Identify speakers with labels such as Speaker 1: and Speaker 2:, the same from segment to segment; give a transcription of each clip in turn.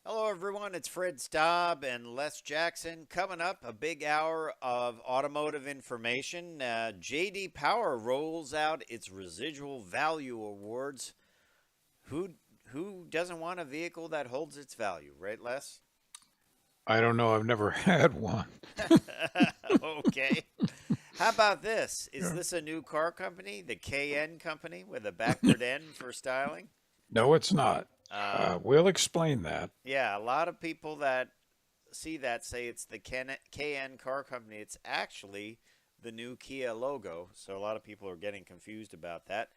Speaker 1: Hello, everyone. It's Fred Staab and Les Jackson. Coming up, a big hour of automotive information. JD Power rolls out its Residual Value Awards. Who who doesn't want a vehicle that holds its value, right, Les?
Speaker 2: I don't know. I've never had one.
Speaker 1: Okay. How about this? Is
Speaker 2: Yeah.
Speaker 1: this a new car company, the KN company, with a backward N for styling?
Speaker 2: No, it's not.
Speaker 1: Uh,
Speaker 2: We'll explain that.
Speaker 1: yeah, a lot of people that see that say it's the KN car company. It's actually the new Kia logo. So a lot of people are getting confused about that.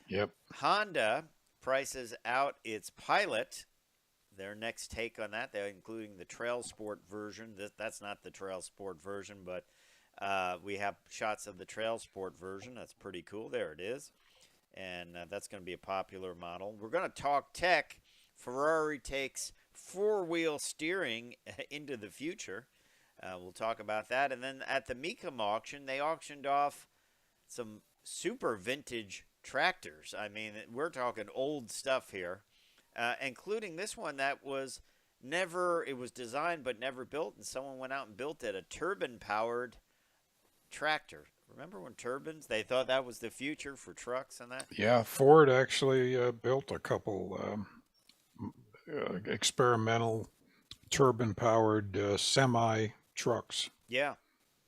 Speaker 2: Yep.
Speaker 1: Honda prices out its Pilot, their next take on that. They're including the Trail Sport version. That's not the Trail Sport version, but we have shots of the Trail Sport version. That's pretty cool. There it is. And that's going to be a popular model. We're going to talk tech. Ferrari takes four-wheel steering into the future. We'll talk about that. And then at the Mecum auction, they auctioned off some super vintage tractors. I mean, we're talking old stuff here, including this one that was never, it was designed but never built, and someone went out and built it, a turbine-powered tractor. Remember when turbines, they thought that was the future for trucks and that?
Speaker 2: Yeah, Ford actually built a couple experimental turbine-powered semi trucks.
Speaker 1: Yeah,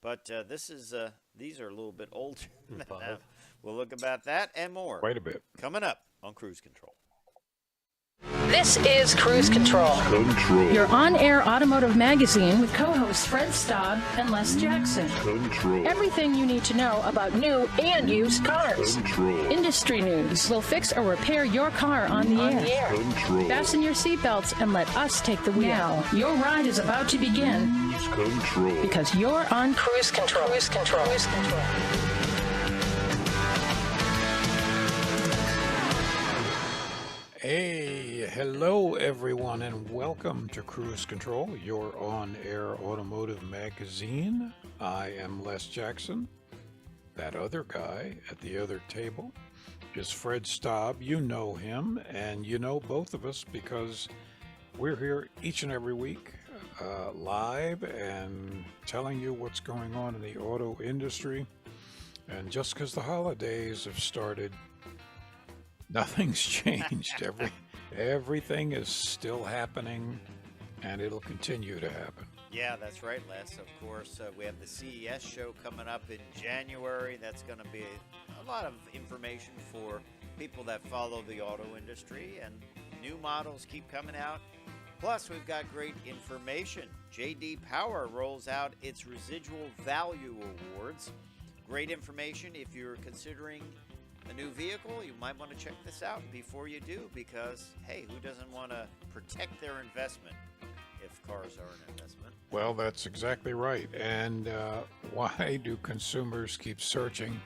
Speaker 1: but these are a little bit older.
Speaker 3: Five.
Speaker 1: We'll look about that and more
Speaker 2: Quite a bit.
Speaker 1: coming up on Cruise Control.
Speaker 4: This is Cruise Control, your on-air automotive magazine with co-hosts Fred Staub and Les Jackson. Everything you need to know about new and used cars. Industry news. We'll fix or repair your car on the air. Fasten your seatbelts and let us take the wheel. Now, your ride is about to begin because you're on Cruise Control. Cruise Control. Cruise Control.
Speaker 2: Hey, hello everyone, and welcome to Cruise Control, your on-air automotive magazine. I am Les Jackson. That other guy at the other table is Fred Staub. You know him, and you know both of us because we're here each and every week, live and telling you what's going on in the auto industry. And just because the holidays have started, nothing's changed. Everything is still happening, and it'll continue to happen.
Speaker 1: Yeah, that's right, Les. Of course, we have the CES show coming up in January. That's going to be a lot of information for people that follow the auto industry, and new models keep coming out. Plus, we've got great information. JD Power rolls out its Residual Value Awards. Great information if you're considering a new vehicle. You might want to check this out before you do, because hey, who doesn't want to protect their investment if cars are an investment?
Speaker 2: Well, that's exactly right. And why do consumers keep searching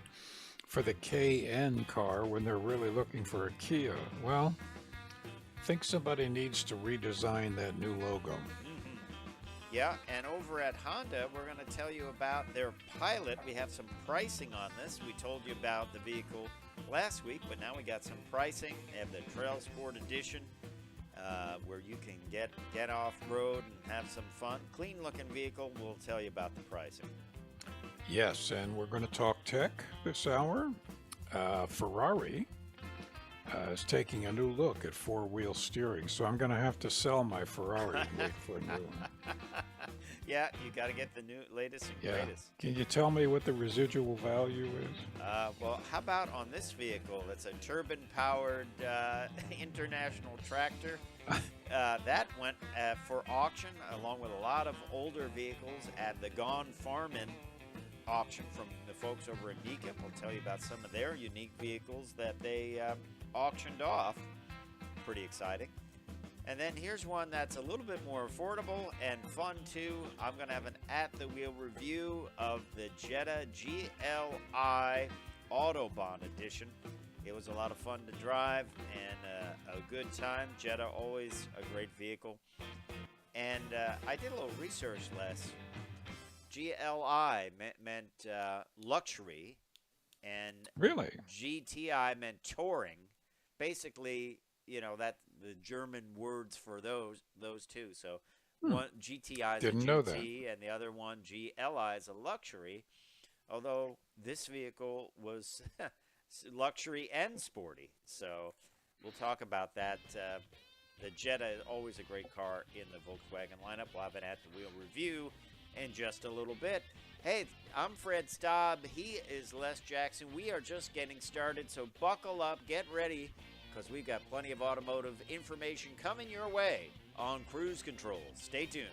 Speaker 2: for the KN car when they're really looking for a Kia? Well, I think somebody needs to redesign that new logo.
Speaker 1: Yeah, and over at Honda, we're going to tell you about their Pilot. We have some pricing on this. We told you about the vehicle last week, but now we got some pricing. They have the Trail Sport Edition, where you can get off-road and have some fun. Clean-looking vehicle. We'll tell you about the pricing.
Speaker 2: Yes, and we're going to talk tech this hour. Ferrari is taking a new look at four-wheel steering, so I'm going to have to sell my Ferrari and wait for a new one.
Speaker 1: Yeah, you got to get the new latest and
Speaker 2: Yeah.
Speaker 1: greatest.
Speaker 2: Can you tell me what the residual value is?
Speaker 1: Well, how about on this vehicle? It's a turbine-powered international tractor. That went for auction along with a lot of older vehicles at the Gone Farmin' auction from the folks over at Mecum. We'll tell you about some of their unique vehicles that they auctioned off. Pretty exciting. And then here's one that's a little bit more affordable and fun too. I'm going to have an at-the-wheel review of the Jetta GLI Autobahn edition. It was a lot of fun to drive and a good time. Jetta, always a great vehicle. And I did a little research, Les. GLI meant luxury, and
Speaker 2: Really?
Speaker 1: GTI meant touring. Basically, you know, that the German words for those two. So one GTI is
Speaker 2: Didn't
Speaker 1: a
Speaker 2: know that.
Speaker 1: GT, and the other one GLI is a luxury. Although this vehicle was luxury and sporty, so we'll talk about that. The Jetta is always a great car in the Volkswagen lineup. We'll have an at-the-wheel review in just a little bit. Hey, I'm Fred Staab. He is Les Jackson. We are just getting started, so buckle up, get ready, because we've got plenty of automotive information coming your way on Cruise Control. Stay tuned.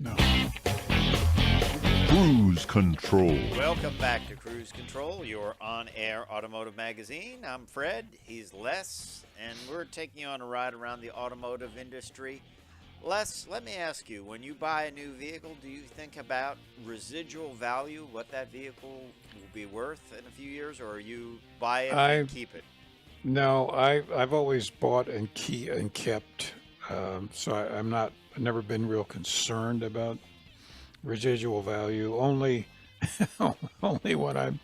Speaker 2: No.
Speaker 3: Cruise Control.
Speaker 1: Welcome back to Cruise Control, your on-air automotive magazine. I'm Fred, he's Les, and we're taking you on a ride around the automotive industry. Les, let me ask you, when you buy a new vehicle, do you think about residual value, what that vehicle will be worth in a few years, or you buy it and keep it?
Speaker 2: No, I've always bought and kept, so I've never been real concerned about residual value. Only only when I'm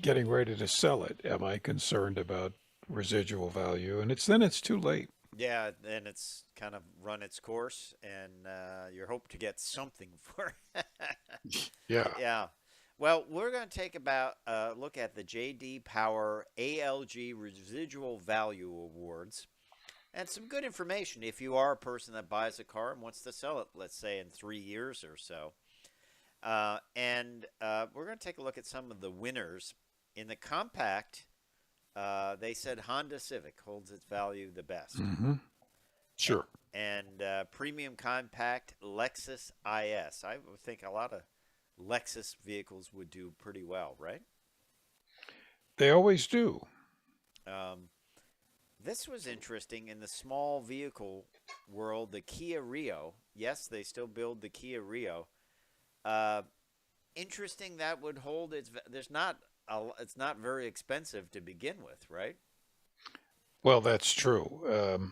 Speaker 2: getting ready to sell it am I concerned about residual value, and it's too late.
Speaker 1: Yeah, and it's kind of run its course, and you hope to get something for it.
Speaker 2: Yeah.
Speaker 1: Yeah. Well, we're going to take about a look at the J.D. Power ALG Residual Value Awards, and some good information if you are a person that buys a car and wants to sell it, let's say in 3 years or so. We're going to take a look at some of the winners. In the compact, they said Honda Civic holds its value the best.
Speaker 2: Mm-hmm. Sure.
Speaker 1: And premium compact Lexus IS. I would think a lot of Lexus vehicles would do pretty well, right?
Speaker 2: They always do.
Speaker 1: This was interesting in the small vehicle world. The Kia Rio. Yes, they still build the Kia Rio. Interesting that would hold its. It's not very expensive to begin with, right?
Speaker 2: Well, that's true.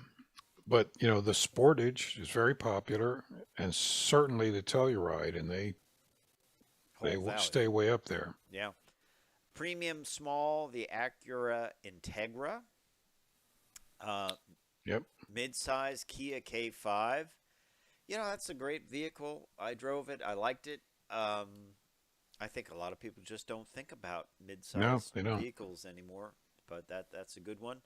Speaker 2: But the Sportage is very popular, and certainly the Telluride, and they
Speaker 1: Whole
Speaker 2: will
Speaker 1: value.
Speaker 2: stay way up there.
Speaker 1: Yeah. Premium small, the Acura Integra.
Speaker 2: Yep.
Speaker 1: Mid-size Kia K5. That's a great vehicle. I drove it. I liked it. I think a lot of people just don't think about mid-size
Speaker 2: they don't.
Speaker 1: vehicles anymore, but that's a good one.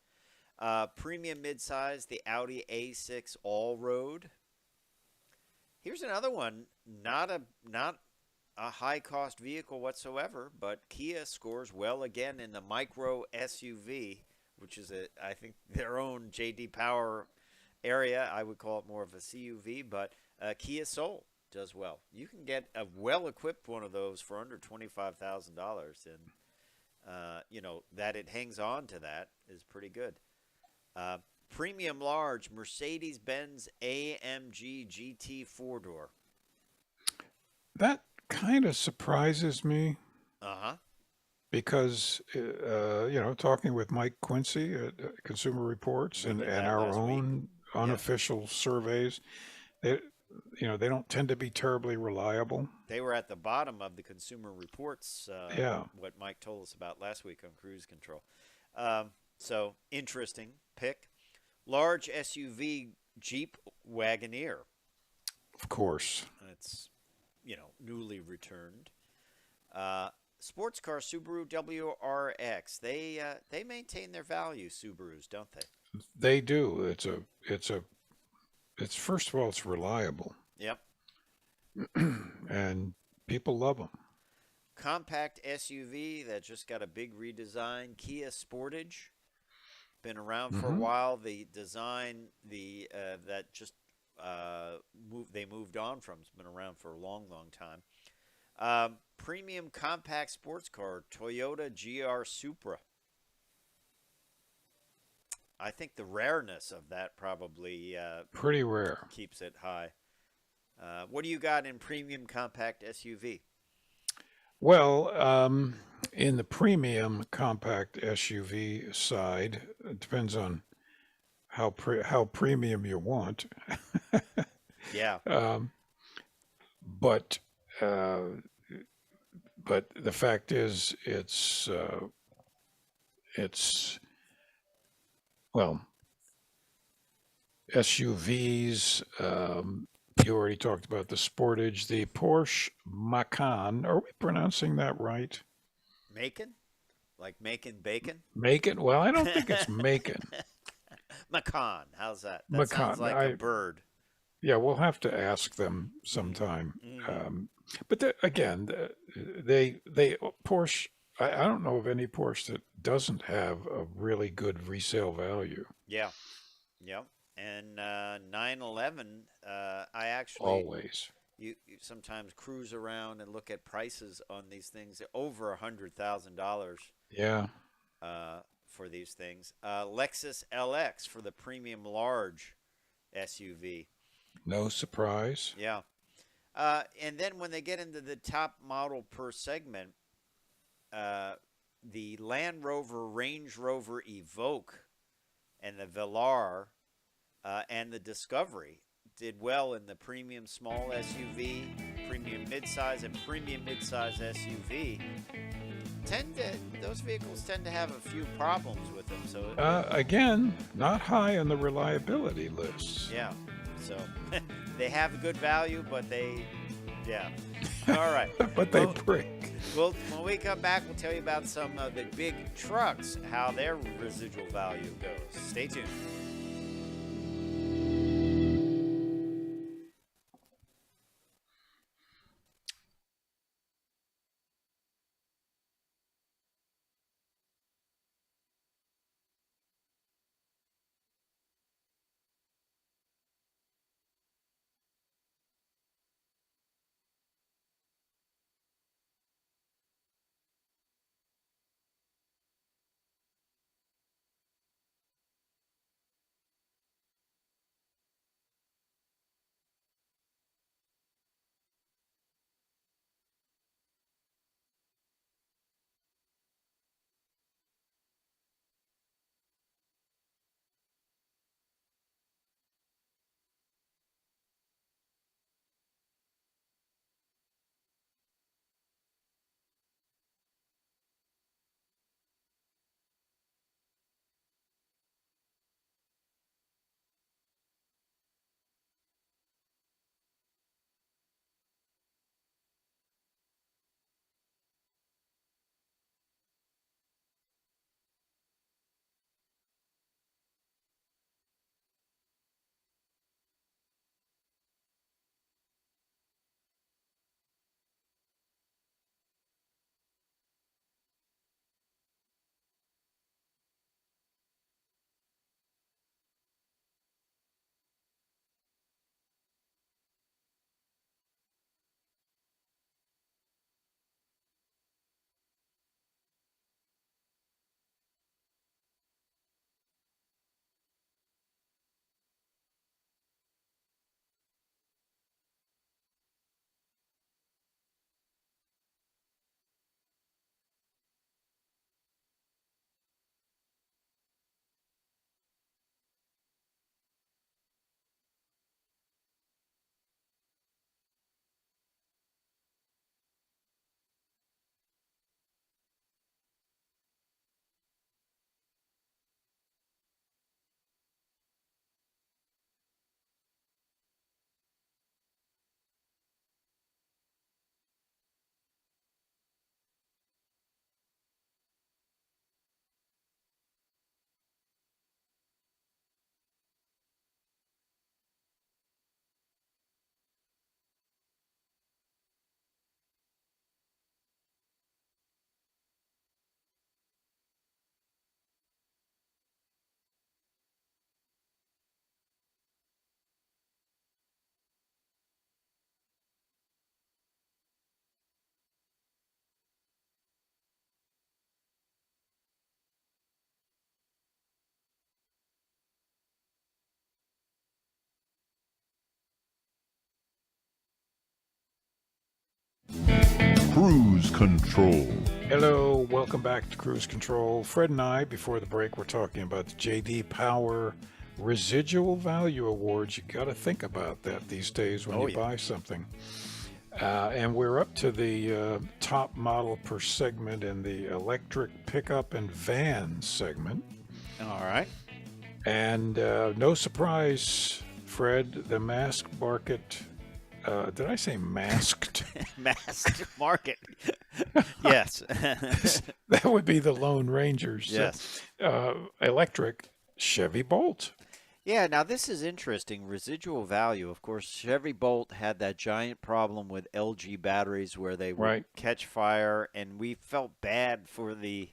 Speaker 1: Premium mid-size, the Audi A6 All-Road. Here's another one, not a high-cost vehicle whatsoever, but Kia scores well again in the micro SUV, which is I think their own J.D. Power area. I would call it more of a CUV, but Kia Soul does well. You can get a well-equipped one of those for under $25,000, and that it hangs on to that is pretty good. Premium large Mercedes-Benz AMG GT 4-door.
Speaker 2: That kind of surprises me
Speaker 1: Uh-huh.
Speaker 2: because, talking with Mike Quincy at Consumer Reports
Speaker 1: We
Speaker 2: and
Speaker 1: did that
Speaker 2: our
Speaker 1: last week.
Speaker 2: own unofficial surveys, they don't tend to be terribly reliable.
Speaker 1: They were at the bottom of the Consumer Reports, what Mike told us about last week on Cruise Control. So, interesting pick. Large SUV Jeep Wagoneer.
Speaker 2: Of course.
Speaker 1: It's, newly returned. Sports car Subaru WRX. They maintain their value, Subarus, don't they?
Speaker 2: They do. It's first of all, it's reliable.
Speaker 1: Yep.
Speaker 2: And people love them.
Speaker 1: Compact SUV that just got a big redesign. Kia Sportage. Been around for a while. The design, that just they moved on from. It's been around for a long, long time. Premium compact sports car, Toyota GR Supra. I think the rareness of that probably
Speaker 2: Pretty rare.
Speaker 1: keeps it high. What do you got in premium compact SUV?
Speaker 2: Well, in the premium compact SUV side, it depends on how premium you want.
Speaker 1: Yeah.
Speaker 2: But the fact is, well, SUVs. You already talked about the Sportage, the Porsche Macan. Are we pronouncing that right?
Speaker 1: Macon? Like making bacon?
Speaker 2: Macon? Well, I don't think it's Macon.
Speaker 1: Macan. How's that? That
Speaker 2: Macan.
Speaker 1: sounds like a bird.
Speaker 2: Yeah, we'll have to ask them sometime. But Porsche. I don't know of any Porsche that doesn't have a really good resale value.
Speaker 1: Yeah. Yep. And 911, I actually
Speaker 2: Always.
Speaker 1: you sometimes cruise around and look at prices on these things over $100,000.
Speaker 2: Yeah.
Speaker 1: For these things. Lexus LX for the premium large SUV.
Speaker 2: No surprise.
Speaker 1: Yeah. And then when they get into the top model per segment, the Land Rover, Range Rover Evoque, and the Velar, and the Discovery did well in the premium small SUV, premium midsize, and premium midsize SUV. Those vehicles tend to have a few problems with them. So
Speaker 2: Again, not high on the reliability lists.
Speaker 1: yeah, so they have a good value, but all right.
Speaker 2: But they break.
Speaker 1: Well, when we come back, we'll tell you about some of the big trucks, how their residual value goes. Stay tuned.
Speaker 3: Cruise Control.
Speaker 2: Hello, welcome back to Cruise Control. Fred and I, before the break, were talking about the J.D. Power Residual Value Awards. You got to think about that these days when you buy something. And we're up to the top model per segment in the electric pickup and van segment.
Speaker 1: All right.
Speaker 2: And no surprise, Fred, the mask market. Did I say masked?
Speaker 1: Masked market. Yes.
Speaker 2: That would be the Lone Rangers.
Speaker 1: Yes.
Speaker 2: Electric Chevy Bolt.
Speaker 1: Yeah, now this is interesting. Residual value. Of course, Chevy Bolt had that giant problem with LG batteries where they would catch fire, and we felt bad for the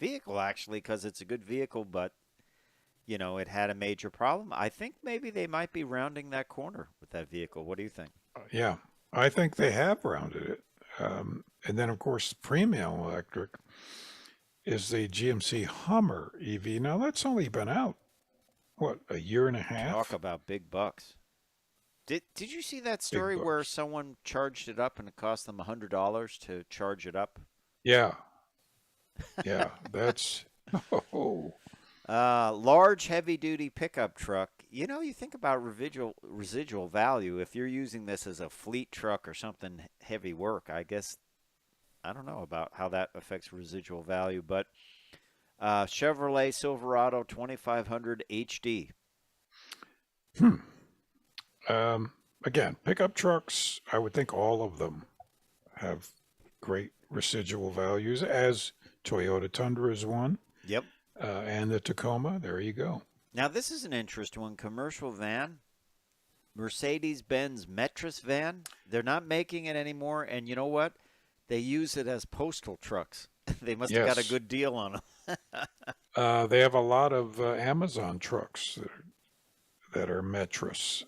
Speaker 1: vehicle, actually, because it's a good vehicle, but, you know, it had a major problem. I think maybe they might be rounding that corner with that vehicle. What do you think?
Speaker 2: Yeah, I think they have rounded it. And then, of course, premium electric is the GMC Hummer EV. Now, that's only been out, what, a year and a half?
Speaker 1: Talk about big bucks. Did you see that story where someone charged it up and it cost them $100 to charge it up?
Speaker 2: Yeah. Yeah, that's... Oh.
Speaker 1: Large heavy-duty pickup truck. You know, you think about residual value. If you're using this as a fleet truck or something heavy work, I guess, I don't know about how that affects residual value. But Chevrolet Silverado 2500 HD.
Speaker 2: Again, pickup trucks, I would think all of them have great residual values, as Toyota Tundra is one.
Speaker 1: Yep.
Speaker 2: And the Tacoma, there you go.
Speaker 1: Now, this is an interesting one. Commercial van, Mercedes-Benz Metris van. They're not making it anymore, and you know what? They use it as postal trucks. They must have got a good deal on them.
Speaker 2: They have a lot of Amazon trucks that are Metris.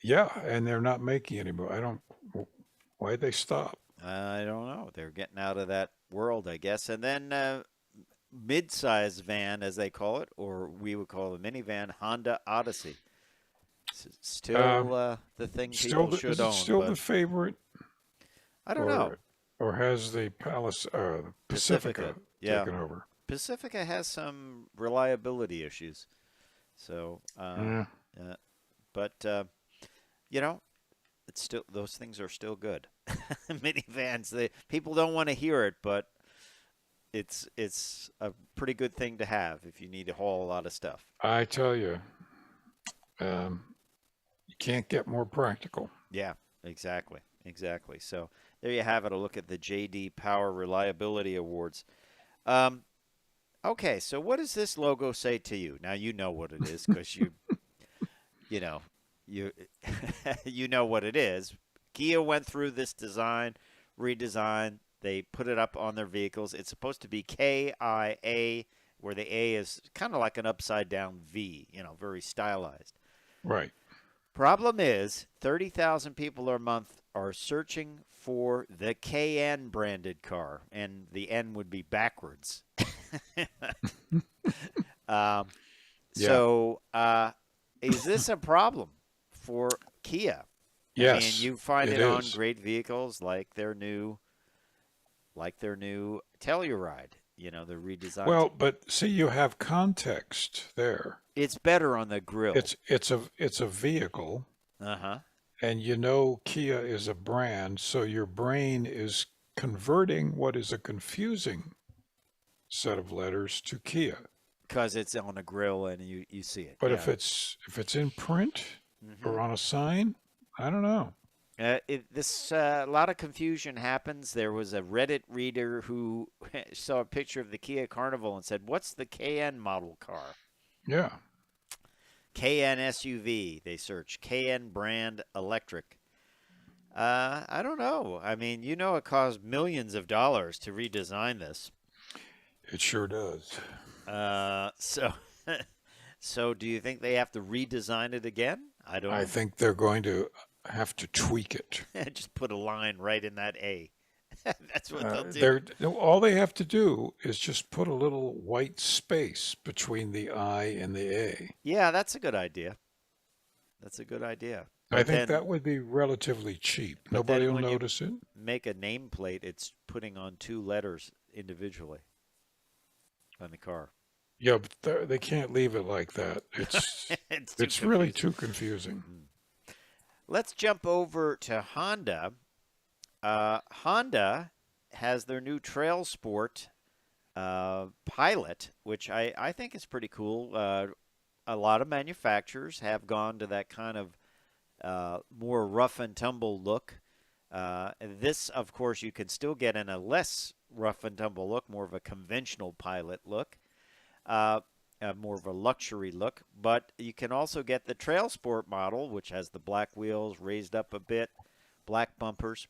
Speaker 2: Yeah, and they're not making anymore. Why'd they stop?
Speaker 1: I don't know. They're getting out of that world, I guess. And then mid-size van, as they call it, or we would call a minivan, Honda Odyssey. Still the thing people should own.
Speaker 2: Still the favorite?
Speaker 1: I don't know.
Speaker 2: Or has the Pacifica taken over?
Speaker 1: Pacifica has some reliability issues. So, but you know, it's still, those things are still good. Minivans, people don't want to hear it, but it's a pretty good thing to have if you need to haul a lot of stuff.
Speaker 2: I tell you, you can't get more practical.
Speaker 1: Yeah, exactly. So there you have it. A look at the J.D. Power Reliability Awards. Okay, so what does this logo say to you? Now you know what it is because you know what it is. Kia went through this redesign. They put it up on their vehicles. It's supposed to be KIA, where the A is kind of like an upside-down V, you know, very stylized.
Speaker 2: Right.
Speaker 1: Problem is, 30,000 people a month are searching for the KN branded car, and the N would be backwards. So, is this a problem for Kia?
Speaker 2: Yes.
Speaker 1: I mean, you find it on great vehicles like their new Telluride, you know, the redesigned.
Speaker 2: Well, but see, you have context there.
Speaker 1: It's better on the grill.
Speaker 2: It's a vehicle. And you know Kia is a brand, so your brain is converting what is a confusing set of letters to Kia.
Speaker 1: Because it's on a grill and you see it.
Speaker 2: But if it's in print or on a sign, I don't know.
Speaker 1: A lot of confusion happens. There was a Reddit reader who saw a picture of the Kia Carnival and said, "What's the KN model car?"
Speaker 2: Yeah.
Speaker 1: KN SUV. They search KN brand electric. I don't know. I mean, you know, it cost millions of dollars to redesign this.
Speaker 2: It sure does.
Speaker 1: So do you think they have to redesign it again?
Speaker 2: I think they're going to have to tweak it.
Speaker 1: Just put a line right in that A. That's what they'll
Speaker 2: do. All they have to do is just put a little white space between the I and the A.
Speaker 1: Yeah, that's a good idea.
Speaker 2: I
Speaker 1: But
Speaker 2: think
Speaker 1: then
Speaker 2: that would be relatively cheap.
Speaker 1: But
Speaker 2: Nobody
Speaker 1: then
Speaker 2: will
Speaker 1: when you
Speaker 2: notice it.
Speaker 1: make a nameplate, it's putting on 2 letters individually on the car.
Speaker 2: Yeah, but they can't leave it like that. It's
Speaker 1: It's too
Speaker 2: it's really
Speaker 1: confusing.
Speaker 2: too confusing.
Speaker 1: Let's jump over to Honda. Honda has their new Trail Sport Pilot, which I think is pretty cool. A lot of manufacturers have gone to that kind of more rough and tumble look. This, of course, you can still get in a less rough and tumble look, more of a conventional Pilot look, more of a luxury look. But you can also get the Trail Sport model, which has the black wheels raised up a bit, black bumpers.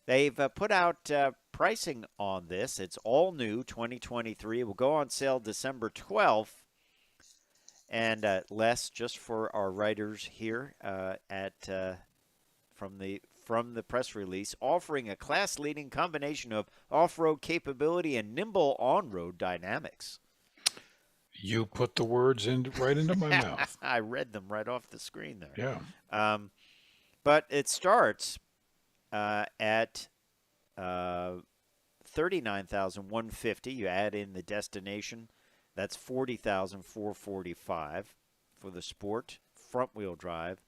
Speaker 1: They've put out pricing on this. It's all new, 2023. It will go on sale December 12th. And less just for our writers here from the press release, offering a class-leading combination of off-road capability and nimble on-road dynamics.
Speaker 2: You put the words right into my mouth.
Speaker 1: I read them right off the screen there.
Speaker 2: Yeah.
Speaker 1: But it starts at $39,150. You add in the destination, that's $40,445 for the Sport front-wheel drive.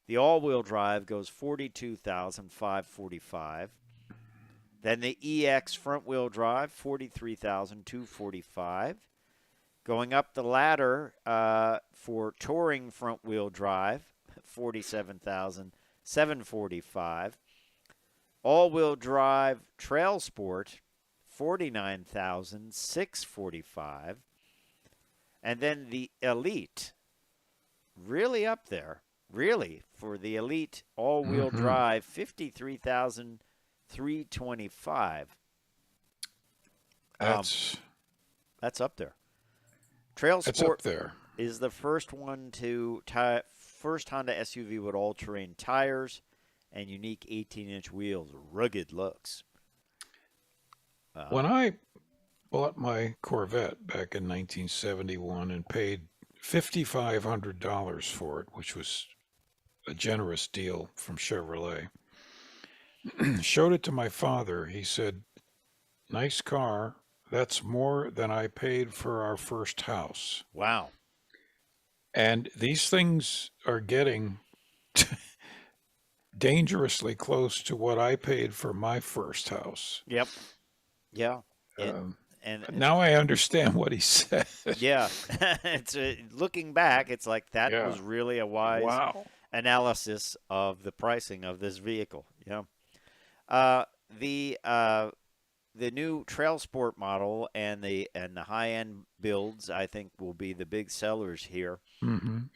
Speaker 1: The all-wheel drive goes $42,545. Then the EX front-wheel drive, $43,245. Going up the ladder for touring front-wheel drive, $47,745. All-wheel drive Trail Sport, $49,645. And then the Elite, really up there, really, for the Elite all-wheel drive, $53,325.
Speaker 2: That's
Speaker 1: up there. Trail
Speaker 2: that's
Speaker 1: Sport
Speaker 2: up there.
Speaker 1: is the first first Honda SUV with all-terrain tires and unique 18-inch wheels, rugged looks.
Speaker 2: When I bought my Corvette back in 1971 and paid $5,500 for it, which was a generous deal from Chevrolet, showed it to my father. He said, "Nice car. That's more than I paid for our first house."
Speaker 1: Wow.
Speaker 2: And these things are getting dangerously close to what I paid for my first house.
Speaker 1: Yep. Yeah.
Speaker 2: And now I understand what he said.
Speaker 1: Yeah. It's looking back, it's like that
Speaker 2: Yeah.
Speaker 1: was really a wise
Speaker 2: Wow.
Speaker 1: analysis of the pricing of this vehicle. Yeah. The new Trail Sport model and the high-end builds, I think, will be the big sellers here.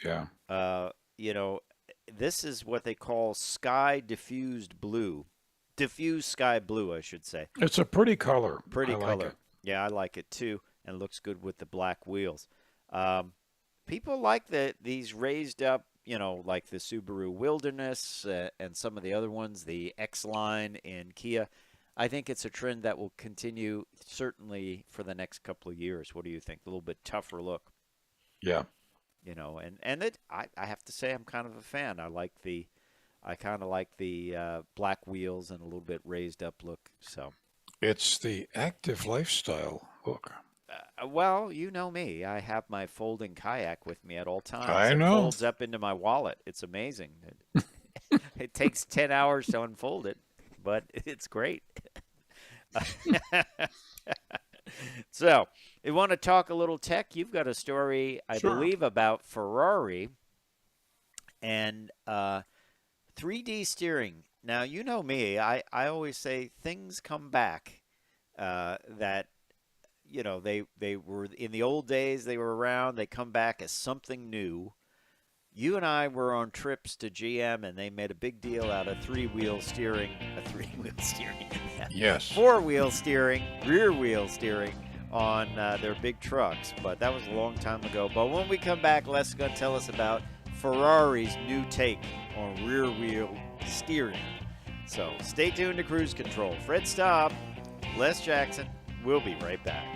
Speaker 2: Yeah.
Speaker 1: This is what they call sky diffused blue. Diffused sky blue, I should say.
Speaker 2: It's a pretty color.
Speaker 1: Pretty
Speaker 2: I like
Speaker 1: color.
Speaker 2: it.
Speaker 1: Yeah, I like it too, and it looks good with the black wheels. People like these raised up, like the Subaru Wilderness and some of the other ones, the X-Line in Kia. I think it's a trend that will continue certainly for the next couple of years. What do you think? A little bit tougher look.
Speaker 2: Yeah.
Speaker 1: I have to say I'm kind of a fan. I kind of like the black wheels and a little bit raised up look. So
Speaker 2: It's the active lifestyle look.
Speaker 1: well, you know me. I have my folding kayak with me at all times.
Speaker 2: I
Speaker 1: It
Speaker 2: know.
Speaker 1: folds up into my wallet. It's amazing. It takes 10 hours to unfold it, but it's great. So, we want to talk a little tech. You've got a story, I
Speaker 2: Sure.
Speaker 1: believe, about Ferrari and 3D steering. Now, you know me. I always say things come back that, they were in the old days, they were around. They come back as something new. You and I were on trips to GM, and they made a big deal out of three-wheel steering,
Speaker 2: Yes.
Speaker 1: four-wheel steering, rear-wheel steering on their big trucks. But that was a long time ago. But when we come back, Les is going to tell us about Ferrari's new take on rear-wheel steering. So stay tuned to Cruise Control. Fred Staab, Les Jackson. We'll be right back.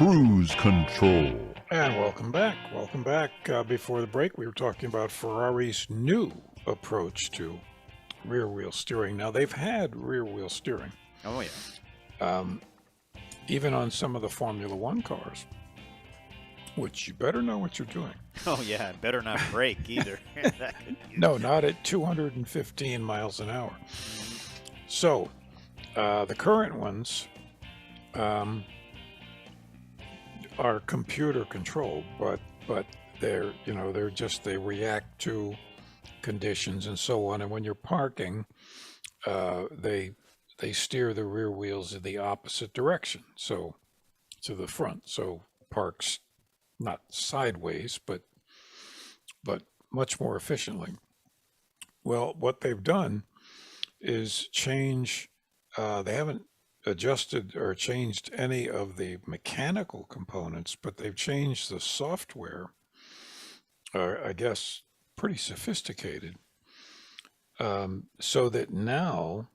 Speaker 3: Cruise Control.
Speaker 2: And welcome back. Welcome back. Before the break, we were talking about Ferrari's new approach to rear-wheel steering. Now, they've had rear-wheel steering.
Speaker 1: Oh, yeah.
Speaker 2: Even on some of the Formula One cars, which you better know what you're doing.
Speaker 1: Oh, yeah. Better not brake either.
Speaker 2: No, not at 215 miles an hour. So, the current ones are computer controlled, but they're they react to conditions and so on. And when you're parking, they steer the rear wheels in the opposite direction, so to the front. So parks not sideways, but much more efficiently. Well, what they've done is change. They haven't adjusted or changed any of the mechanical components, but they've changed the software, or I guess pretty sophisticated, so that now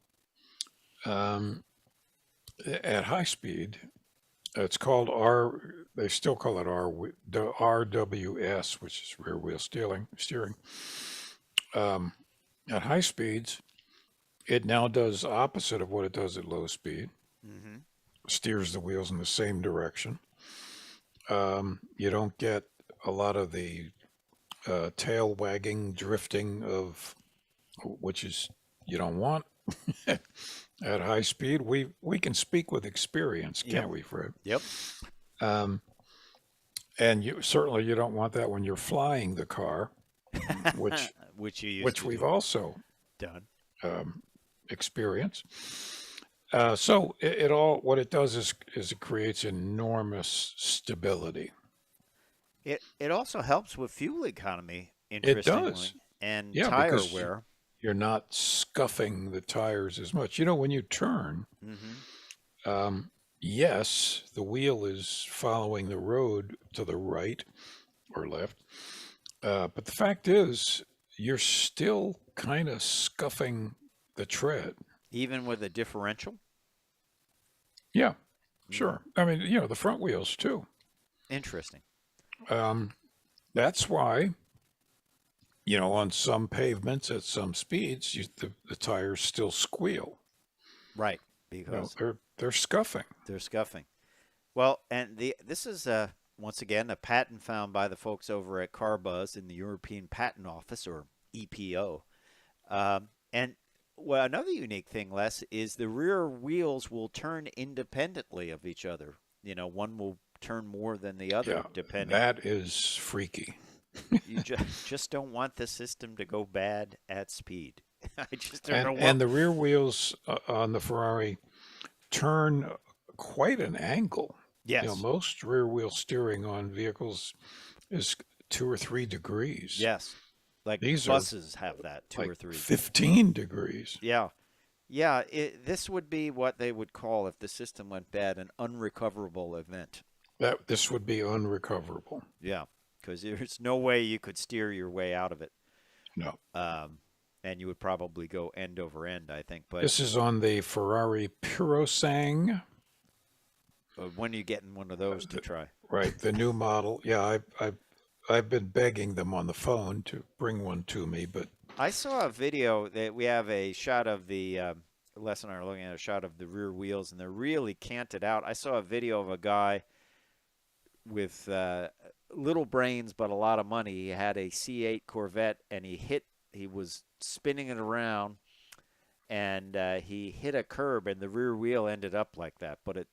Speaker 2: at high speed, it's called they still call it RWS, which is rear wheel steering. At high speeds, it now does opposite of what it does at low speed. Mm-hmm. Steers the wheels in the same direction. You don't get a lot of the tail wagging, drifting which is you don't want at high speed. We can speak with experience, can't we, Fred?
Speaker 1: Yep.
Speaker 2: And you don't want that when you're flying the car, which we've also
Speaker 1: done.
Speaker 2: Experience. So what it does is it creates enormous stability.
Speaker 1: It also helps with fuel economy, interestingly.
Speaker 2: It does.
Speaker 1: And tire
Speaker 2: because
Speaker 1: wear.
Speaker 2: You're not scuffing the tires as much. When you turn, yes, the wheel is following the road to the right or left. But the fact is, you're still kind of scuffing the tread.
Speaker 1: Even with a differential?
Speaker 2: Yeah, sure. I mean, the front wheels too.
Speaker 1: Interesting.
Speaker 2: That's why, on some pavements at some speeds, the tires still squeal.
Speaker 1: Right, because
Speaker 2: they're scuffing.
Speaker 1: They're scuffing. Well, and this is once again a patent found by the folks over at CarBuzz in the European Patent Office, or EPO. And another unique thing, Les, is the rear wheels will turn independently of each other. One will turn more than the other, depending.
Speaker 2: That is freaky.
Speaker 1: You just don't want the system to go bad at speed. I just don't know.
Speaker 2: And the rear wheels on the Ferrari turn quite an angle.
Speaker 1: Yes.
Speaker 2: Most rear wheel steering on vehicles is 2 or 3 degrees.
Speaker 1: Yes. Like
Speaker 2: these
Speaker 1: buses have that, 2
Speaker 2: like
Speaker 1: or 3.
Speaker 2: 15 degrees.
Speaker 1: Yeah. Yeah, this would be what they would call, if the system went bad, an unrecoverable event.
Speaker 2: This would be unrecoverable.
Speaker 1: Yeah, because there's no way you could steer your way out of it.
Speaker 2: No.
Speaker 1: And you would probably go end over end, I think. But
Speaker 2: this is on the Ferrari Purosangue.
Speaker 1: When are you getting one of those to try?
Speaker 2: Right, the new model. Yeah, I've been begging them on the phone to bring one to me, but
Speaker 1: I saw a video that we have a shot of the Les and I are looking at a shot of the rear wheels, and they're really canted out. I saw a video of a guy with little brains but a lot of money. He had a C8 Corvette, and he was spinning it around, and he hit a curb, and the rear wheel ended up like that. But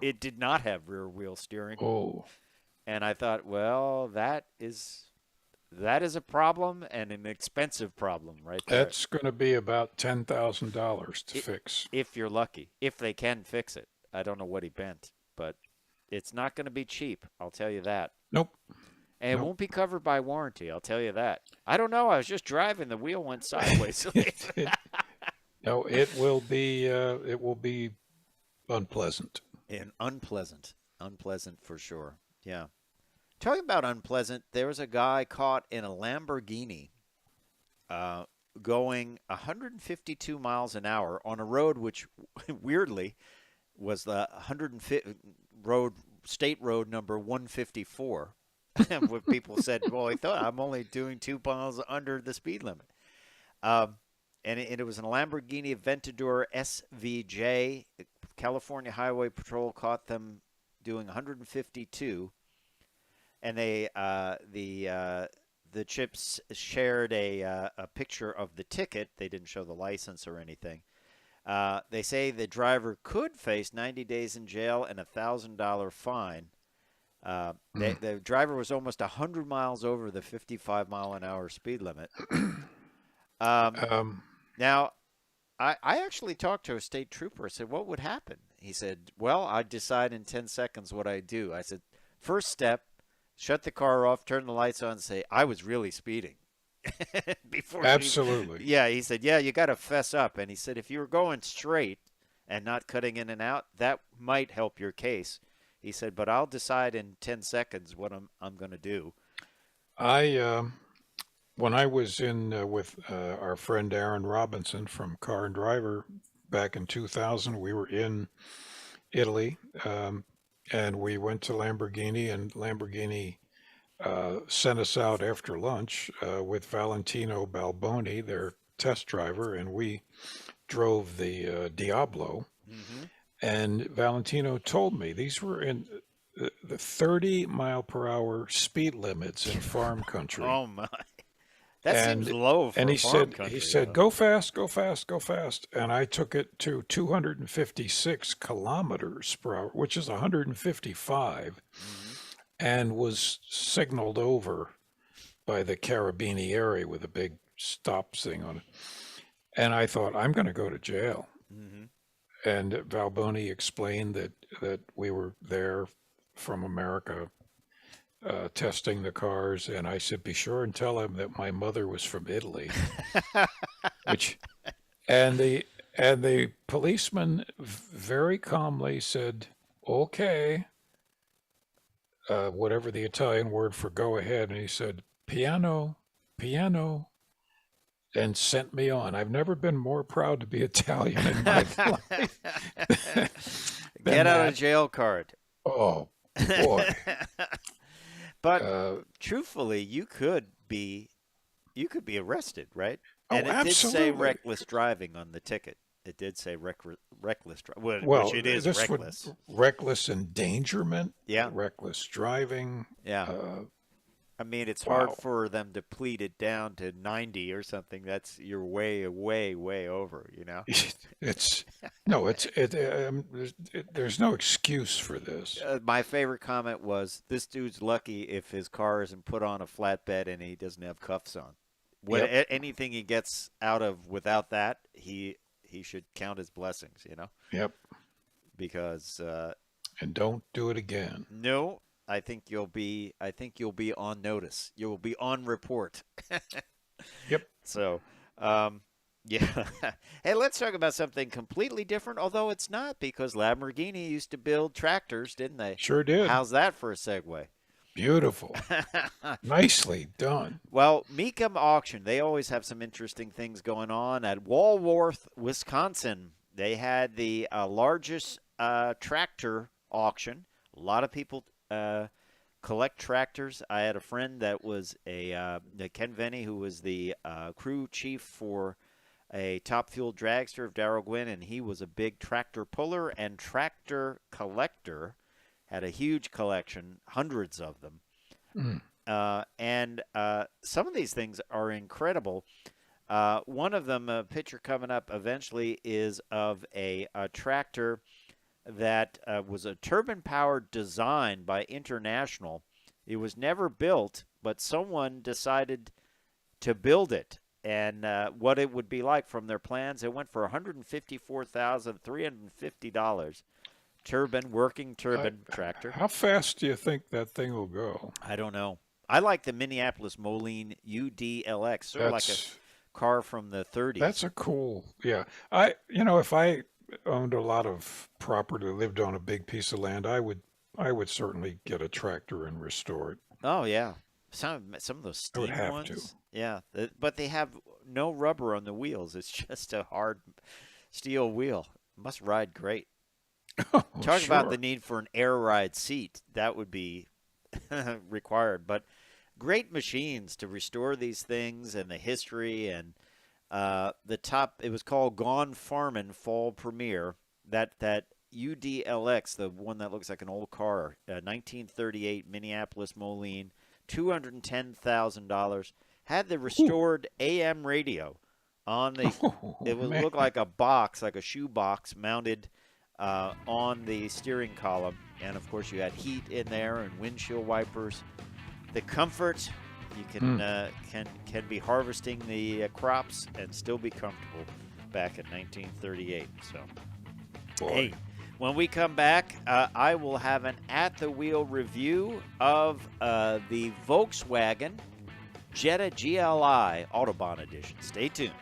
Speaker 1: it did not have rear wheel steering.
Speaker 2: Oh.
Speaker 1: And I thought, well, that is a problem, and an expensive problem right there.
Speaker 2: That's going to be about $10,000 to fix.
Speaker 1: If you're lucky. If they can fix it. I don't know what he bent, but it's not going to be cheap. I'll tell you that.
Speaker 2: Nope.
Speaker 1: And it won't be covered by warranty. I'll tell you that. I don't know. I was just driving. The wheel went sideways.
Speaker 2: No, it will be unpleasant.
Speaker 1: And unpleasant for sure. Yeah. Talking about unpleasant, there was a guy caught in a Lamborghini going 152 miles an hour on a road which, weirdly, was the 150 road state road number 154. When people said, well, I thought I'm only doing 2 miles under the speed limit. And it was a Lamborghini Aventador SVJ. California Highway Patrol caught them doing 152, and the Chips shared a picture of the ticket. They didn't show the license or anything. They say the driver could face 90 days in jail and a $1,000 fine. The driver was almost 100 miles over the 55-mile-an-hour speed limit. Now, I actually talked to a state trooper. I said, what would happen? He said, well, I'd decide in 10 seconds what I do. I said, first step, shut the car off, turn the lights on, and say, I was really speeding.
Speaker 2: Absolutely.
Speaker 1: Yeah, he said, yeah, you got to fess up. And he said, if you were going straight and not cutting in and out, that might help your case. He said, but I'll decide in 10 seconds what I'm going to do.
Speaker 2: When I was in with our friend Aaron Robinson from Car and Driver back in 2000, we were in Italy, and we went to Lamborghini, and Lamborghini sent us out after lunch with Valentino Balboni, their test driver, and we drove the Diablo.
Speaker 1: Mm-hmm.
Speaker 2: And Valentino told me these were in the 30-mile-per-hour speed limits in farm country.
Speaker 1: Oh my, that seems low for farm country.
Speaker 2: He said, go fast, go fast, go fast. And I took it to 256 kilometers per hour, which is 155, and was signaled over by the Carabinieri with a big stop thing on it. And I thought, I'm going to go to jail.
Speaker 1: Mm-hmm.
Speaker 2: And Valboni explained that we were there from America testing the cars, and I said, be sure and tell him that my mother was from Italy. And the policeman very calmly said, okay, whatever the Italian word for go ahead, and he said, piano, piano, and sent me on. I've never been more proud to be Italian in my life.
Speaker 1: Get out of jail card.
Speaker 2: Oh, boy.
Speaker 1: But truthfully, you could be arrested, right? And it
Speaker 2: absolutely.
Speaker 1: did say reckless driving on the ticket. It did say reckless driving,
Speaker 2: Well,
Speaker 1: which it is
Speaker 2: this
Speaker 1: reckless.
Speaker 2: Reckless endangerment.
Speaker 1: Yeah.
Speaker 2: Reckless driving.
Speaker 1: Yeah. I mean, it's hard for them to plead it down to 90 or something. That's you're way, way, way over. You know. There's no excuse for this. My favorite comment was, "This dude's lucky if his car isn't put on a flatbed and he doesn't have cuffs on. Anything he gets out of without that, he should count his blessings. You know."
Speaker 2: Yep.
Speaker 1: Because.
Speaker 2: And don't do it again.
Speaker 1: No. I think you'll be on notice. You will be on report.
Speaker 2: Yep.
Speaker 1: So, yeah. Hey, let's talk about something completely different, although it's not, because Lamborghini used to build tractors, didn't they?
Speaker 2: Sure did.
Speaker 1: How's that for a segue?
Speaker 2: Beautiful. Nicely done.
Speaker 1: Well, Mecum Auction, they always have some interesting things going on at Walworth, Wisconsin. They had the largest tractor auction. A lot of people collect tractors. I had a friend that was Ken Venny, who was the crew chief for a top fuel dragster of Darrell Gwynn, and he was a big tractor puller and tractor collector. Had a huge collection, hundreds of them. And some of these things are incredible. One of them, a picture coming up eventually, is of a tractor that was a turbine-powered design by International. It was never built, but someone decided to build it. And what it would be like from their plans, it went for $154,350. Working turbine tractor.
Speaker 2: How fast do you think that thing will go?
Speaker 1: I don't know. I like the Minneapolis Moline UDLX, sort of like a car from the 30s.
Speaker 2: That's a cool, yeah. If I owned a lot of property, lived on a big piece of land, I would certainly get a tractor and restore it.
Speaker 1: Oh yeah, some of those steam ones. To. Yeah, but they have no rubber on the wheels. It's just a hard steel wheel. It must ride great. Talk about the
Speaker 2: Sure.
Speaker 1: need for an air ride seat. That would be required. But great machines to restore these things and the history and the top. It was called Gone Farmin' Fall Premiere. That UDLX, the one that looks like an old car, 1938 Minneapolis Moline, $210,000. Had the
Speaker 2: Ooh.
Speaker 1: restored AM radio on the.
Speaker 2: Oh,
Speaker 1: It would
Speaker 2: man.
Speaker 1: look like a box, like a shoe box, mounted on the steering column, and of course you had heat in there and windshield wipers. The comfort, you
Speaker 2: Hmm.
Speaker 1: can be harvesting the crops and still be comfortable back in 1938. So,
Speaker 2: Boy.
Speaker 1: hey, when we come back, I will have an at the wheel review of the Volkswagen Jetta GLI Autobahn edition. Stay tuned.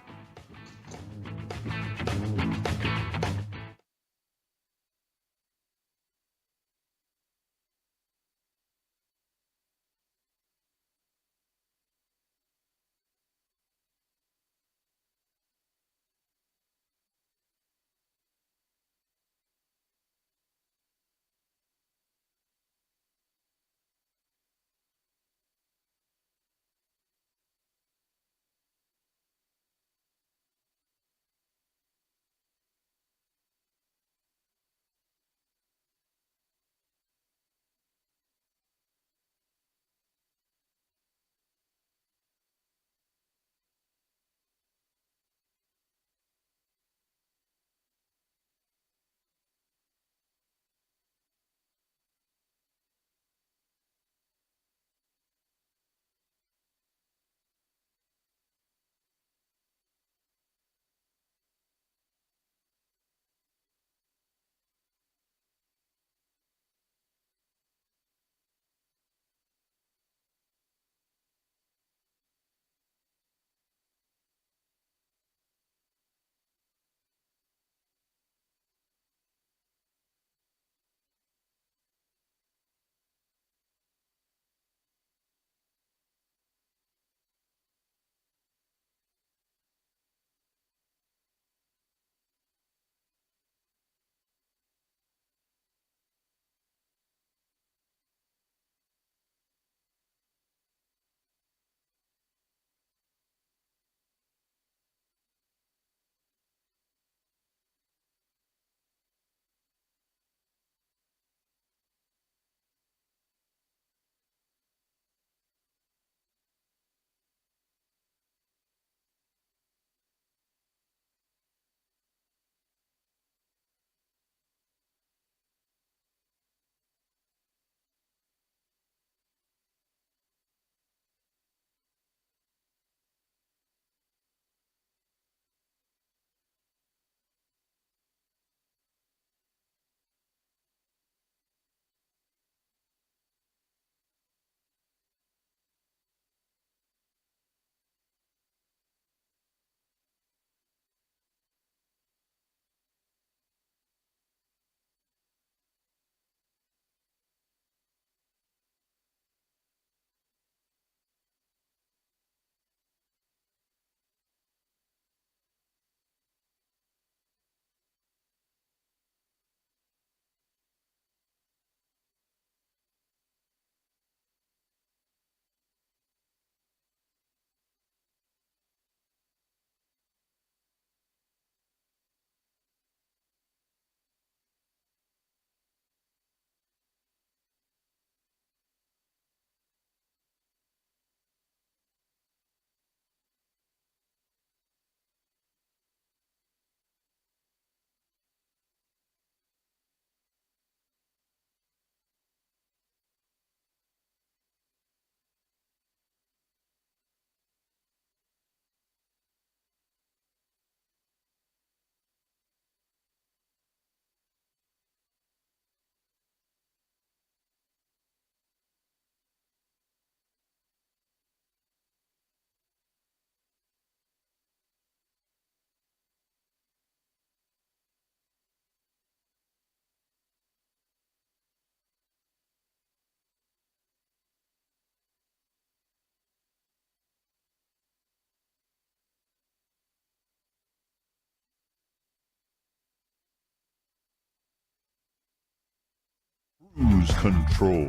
Speaker 3: Cruise Control.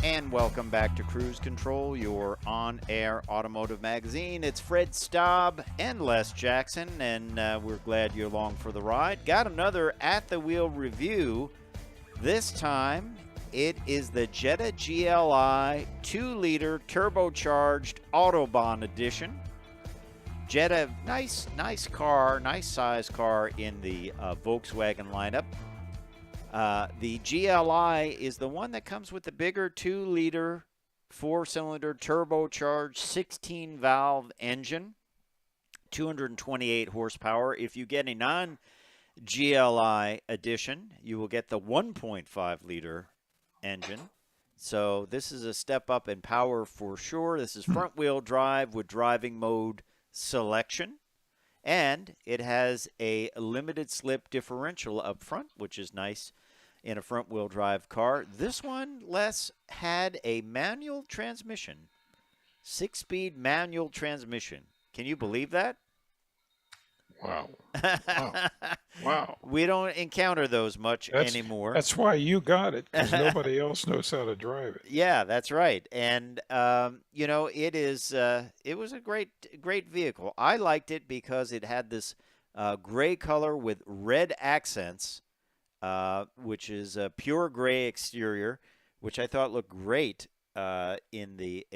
Speaker 1: And welcome back to Cruise Control, your on-air automotive magazine. It's Fred Staab and Les Jackson, and we're glad you're along for the ride. Got another at-the-wheel review. This time, it is the Jetta GLI 2-liter turbocharged Autobahn edition. Jetta, nice car, nice size car in the Volkswagen lineup. The GLI is the one that comes with the bigger 2-liter 4-cylinder turbocharged 16-valve engine, 228 horsepower. If you get a non-GLI edition, you will get the 1.5-liter engine. So this is a step up in power for sure. This is front-wheel drive with driving mode selection. And it has a limited slip differential up front, which is nice in a front-wheel drive car. This one, Les, had a manual transmission, 6-speed manual transmission. Can you believe that?
Speaker 2: Wow. Wow.
Speaker 1: We don't encounter those much anymore.
Speaker 2: That's why you got it, because nobody else knows how to drive it.
Speaker 1: Yeah, that's right. And, it was a great vehicle. I liked it because it had this gray color with red accents, which is a pure gray exterior, which I thought looked great with the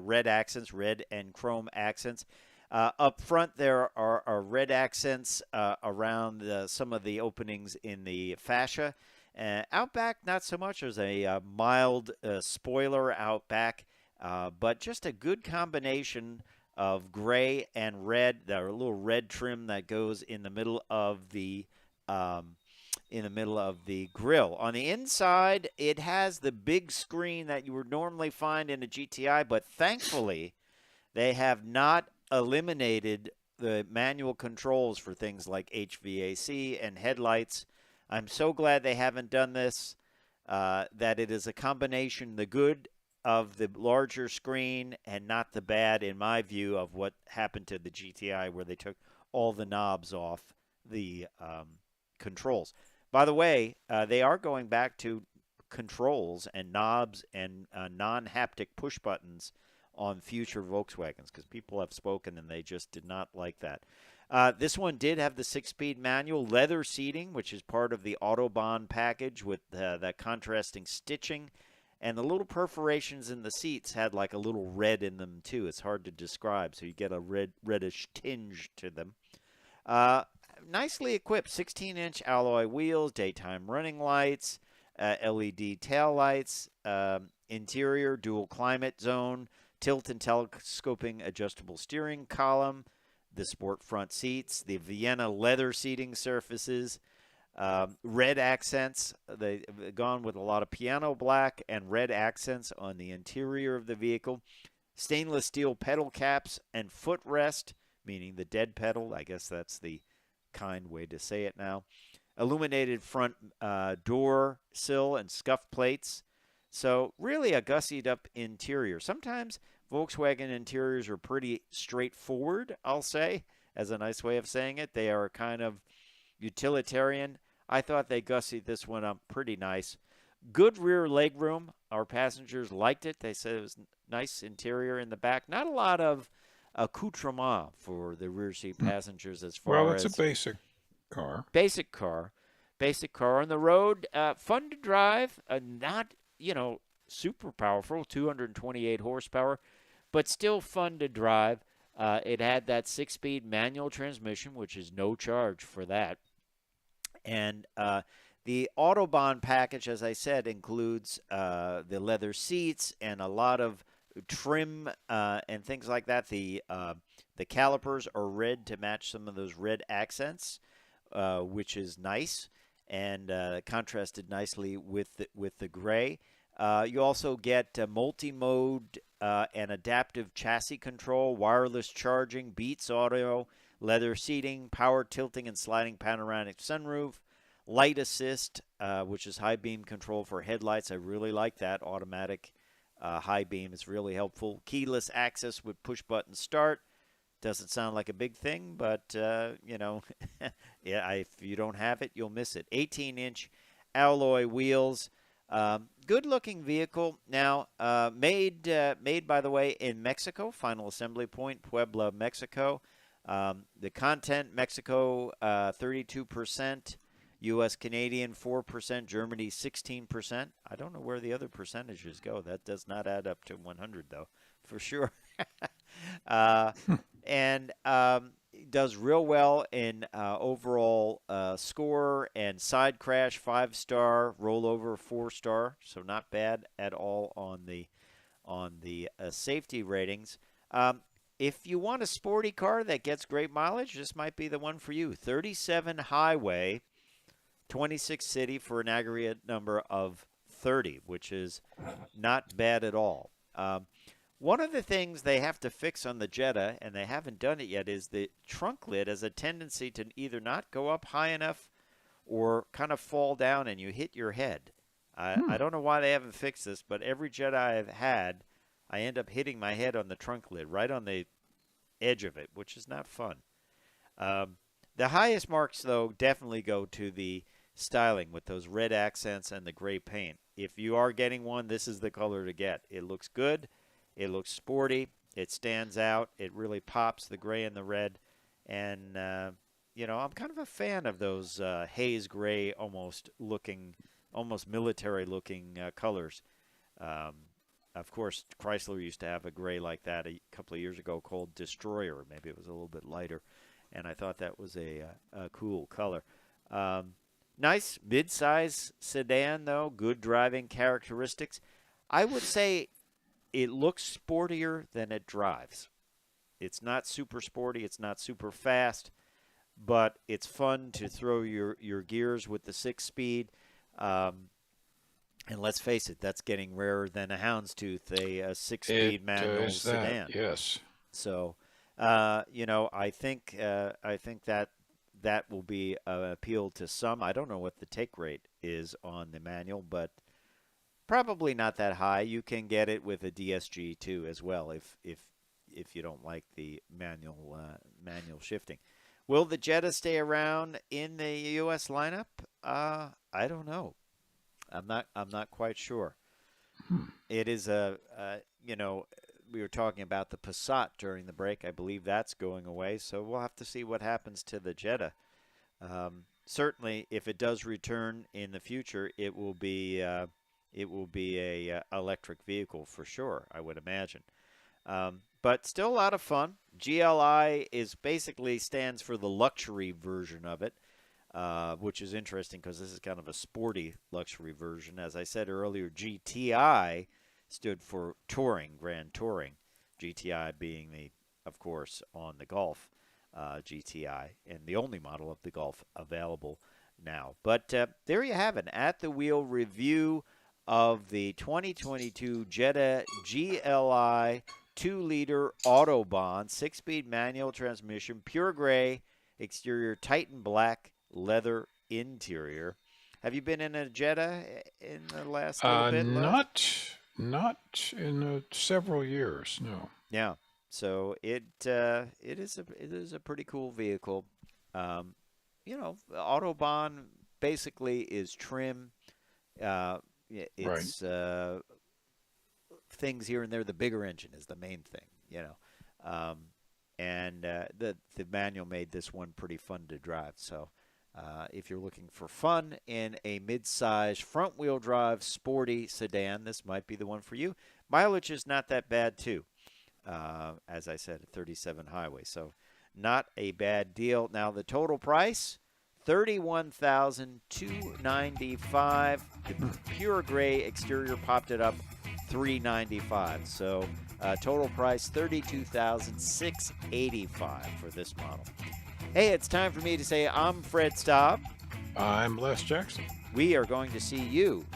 Speaker 1: red accents, red and chrome accents. Up front, there are red accents around some of the openings in the fascia. Out back, not so much. There's a mild spoiler out back, but just a good combination of gray and red. There are a little red trim that goes in the middle of the grill. On the inside, it has the big screen that you would normally find in a GTI, but thankfully, they have not eliminated the manual controls for things like HVAC and headlights. I'm so glad they haven't done this, that it is a combination, the good of the larger screen and not the bad, in my view, of what happened to the GTI, where they took all the knobs off the controls. By the way, they are going back to controls and knobs and non-haptic push buttons on future Volkswagens, because people have spoken and they just did not like that. This one did have the 6-speed manual, leather seating, which is part of the Autobahn package with that contrasting stitching, and the little perforations in the seats had like a little red in them too. It's hard to describe, so you get a reddish tinge to them. Nicely equipped, 16-inch alloy wheels, daytime running lights, LED tail lights, interior dual climate zone, tilt and telescoping adjustable steering column, the sport front seats, the Vienna leather seating surfaces, red accents. They've gone with a lot of piano black and red accents on the interior of the vehicle, stainless steel pedal caps and footrest, meaning the dead pedal. I guess that's the kind way to say it now. Illuminated front door sill and scuff plates. So really a gussied up interior. Sometimes Volkswagen interiors are pretty straightforward, I'll say, as a nice way of saying it. They are kind of utilitarian. I thought they gussied this one up pretty nice. Good rear legroom. Our passengers liked it. They said it was nice interior in the back. Not a lot of accoutrement for the rear seat passengers as far as...
Speaker 2: Well, it's a basic car.
Speaker 1: Basic car on the road. Fun to drive. Not, super powerful, 228 horsepower, but still fun to drive. It had that 6-speed manual transmission, which is no charge for that. And the Autobahn package, as I said, includes the leather seats and a lot of trim and things like that. The calipers are red to match some of those red accents, which is nice and contrasted nicely with the gray. You also get multi-mode and adaptive chassis control, wireless charging, Beats audio, leather seating, power tilting and sliding panoramic sunroof, light assist, which is high beam control for headlights. I really like that. Automatic high beam is really helpful. Keyless access with push button start. Doesn't sound like a big thing, but, yeah, if you don't have it, you'll miss it. 18-inch alloy wheels. Good-looking vehicle. Now, made by the way in Mexico. Final assembly point, Puebla, Mexico. The content, Mexico, 32%. U.S. Canadian 4%, Germany 16%. I don't know where the other percentages go. That does not add up to 100 though, for sure. And does real well in overall score and side crash 5-star, rollover 4-star. So not bad at all on the safety ratings. If you want a sporty car that gets great mileage, this might be the one for you. 37 highway. 26 city for an aggregate number of 30, which is not bad at all. One of the things they have to fix on the Jetta, and they haven't done it yet, is the trunk lid has a tendency to either not go up high enough or kind of fall down and you hit your head. I don't know why they haven't fixed this, but every Jetta I've had, I end up hitting my head on the trunk lid, right on the edge of it, which is not fun. The highest marks, though, definitely go to the styling with those red accents and the gray paint. If you are getting one, this is the color to get. It looks good. It looks sporty. It stands out. It really pops, the gray and the red. And, I'm kind of a fan of those haze gray, almost military-looking colors. Of course, Chrysler used to have a gray like that a couple of years ago called Destroyer. Maybe it was a little bit lighter. And I thought that was a cool color. Nice mid-size sedan, though. Good driving characteristics. I would say it looks sportier than it drives. It's not super sporty. It's not super fast. But it's fun to throw your gears with the 6-speed. And let's face it, that's getting rarer than a houndstooth, a 6-speed manual sedan.
Speaker 2: Yes.
Speaker 1: So, I think that will be appeal to some. I don't know what the take rate is on the manual, but probably not that high. You can get it with a DSG too as well if you don't like the manual shifting. Will the Jetta stay around in the U.S. lineup? I don't know. I'm not quite sure. It is we were talking about the Passat during the break. I believe that's going away, so we'll have to see what happens to the Jetta. Certainly, if it does return in the future, it will be a electric vehicle for sure, I would imagine. But still a lot of fun. GLI basically stands for the luxury version of it, which is interesting because this is kind of a sporty luxury version. As I said earlier, GTI stood for touring, grand touring. GTI being of course, on the Golf GTI, and the only model of the Golf available now. But there you have it, at the wheel review of the 2022 Jetta GLI 2-liter Autobahn, 6-speed manual transmission, pure gray exterior, Titan black leather interior. Have you been in a Jetta in the last little bit?
Speaker 2: Not in several years, no.
Speaker 1: Yeah, so it is a pretty cool vehicle. Autobahn basically is trim. It's right. Things here and there. The bigger engine is the main thing, and the manual made this one pretty fun to drive. So if you're looking for fun in a mid-size front-wheel drive sporty sedan, this might be the one for you. Mileage is not that bad too, as I said, 37 highway, so not a bad deal. Now the total price, $31,295. The pure gray exterior popped it up $395. So total price $32,685 for this model. Hey, it's time for me to say I'm Fred Staab.
Speaker 2: I'm Les Jackson.
Speaker 1: We are going to see you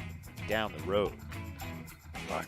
Speaker 1: down the road.
Speaker 2: Bye.